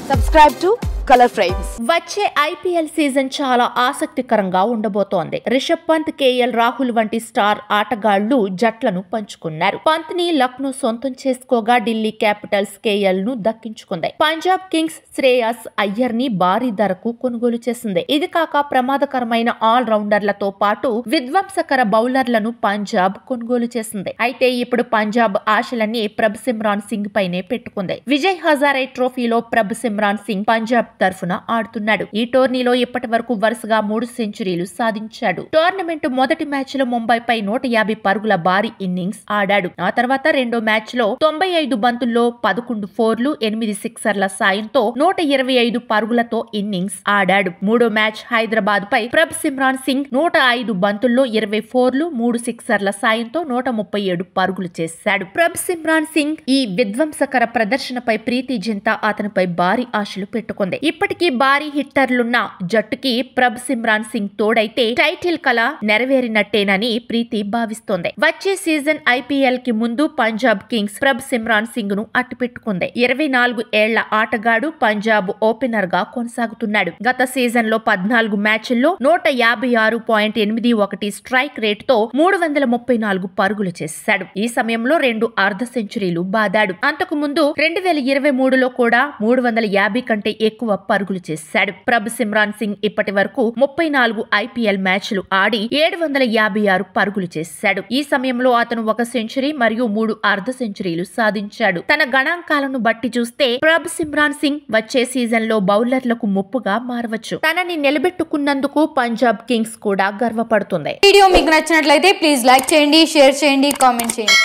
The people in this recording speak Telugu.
Subscribe to Color Frames. వచ్చే ఐపీఎల్ సీజన్ చాలా ఆసక్తికరంగా ఉండబోతోంది. రిషబ్ పంత్, కేఎల్ రాహుల్ వంటి స్టార్ ఆటగాళ్లు జట్లను పంచుకున్నారు. పంత్ ని లక్నో సొంతం చేసుకోగా ఢిల్లీ క్యాపిటల్స్ కేఎల్ ను దక్కించుకుంది. పంజాబ్ కింగ్స్ శ్రేయస్ అయ్యర్ ని భారీ ధరకు కొనుగోలు చేసింది. ఇది కాక ప్రమాదకరమైన ఆల్ రౌండర్లతో పాటు విధ్వంసకర బౌలర్లను పంజాబ్ కొనుగోలు చేసింది. అయితే ఇప్పుడు పంజాబ్ ఆశలన్నీ ప్రభ్ సిమ్రాన్ సింగ్ పైనే పెట్టుకుంది. విజయ్ హజారే ట్రోఫీలో ప్రభ్ సిమ్రాన్ సింగ్ పంజాబ్ తరఫున ఆడుతున్నాడు. ఈ టోర్నీలో ఇప్పటి వరకు వరుసగా 3 సెంచరీలు సాధించాడు. టోర్నమెంట్ మొదటి మ్యాచ్ లో ముంబైపై 150 పరుగుల భారీ ఇన్నింగ్స్ ఆడాడు. ఆ తర్వాత రెండో మ్యాచ్ లో 95 బంతుల్లో 11 ఫోర్లు, 8 సిక్సర్ల సాయంతో 125 పరుగులతో ఇన్నింగ్స్ ఆడాడు. మూడో మ్యాచ్ హైదరాబాద్ పై ప్రభ్ సిమ్రాన్ సింగ్ 105 బంతుల్లో 20 ఫోర్లు, 3 సిక్సర్ల సాయంతో 137 పరుగులు చేశాడు. ప్రభ్ సిమ్రాన్ సింగ్ ఈ విధ్వంసకర ప్రదర్శనపై ప్రీతి జింతా అతనిపై భారీ ఆశలు పెట్టుకుంది. ఇప్పటికీ భారీ హిట్టర్లున్న జట్టుకి ప్రభ్ సిమ్రాన్ సింగ్ తోడైతే టైటిల్ కల నెరవేరినట్టేనని ప్రీతి భావిస్తోంది. వచ్చే సీజన్ ఐపీఎల్ కి ముందు పంజాబ్ కింగ్స్ ప్రభ్ సిమ్రాన్ సింగ్ ను అట్టుపెట్టుకుంది. 24 ఏళ్ల ఆటగాడు పంజాబ్ ఓపెనర్ గా కొనసాగుతున్నాడు. గత సీజన్ లో 14 మ్యాచ్ల్లో 156.81 స్ట్రైక్ రేట్ తో 334 పరుగులు చేశాడు. ఈ సమయంలో 2 అర్ధ సెంచరీలు బాదాడు. అంతకు ముందు 2023లో కూడా 350 కంటే ఎక్కువ పరుగులు చేశాడు. ప్రభ్ సిమ్రాన్ సింగ్ ఇప్పటి వరకు 34 ఐపీఎల్ మ్యాచ్లు ఆడి 756 పరుగులు చేశాడు. ఈ సమయంలో అతను 1 సెంచరీ మరియు 3 అర్ధ సెంచరీలు సాధించాడు. తన గణాంకాలను బట్టి చూస్తే ప్రభ్ సిమ్రాన్ సింగ్ వచ్చే సీజన్ లో బౌలర్లకు ముప్పుగా మారవచ్చు. తనని నిలబెట్టుకున్నందుకు పంజాబ్ కింగ్స్ కూడా గర్వపడుతుంది. వీడియో మీకు నచ్చినట్లయితే ప్లీజ్ లైక్ చేయండి, షేర్ చేయండి, కామెంట్ చేయండి.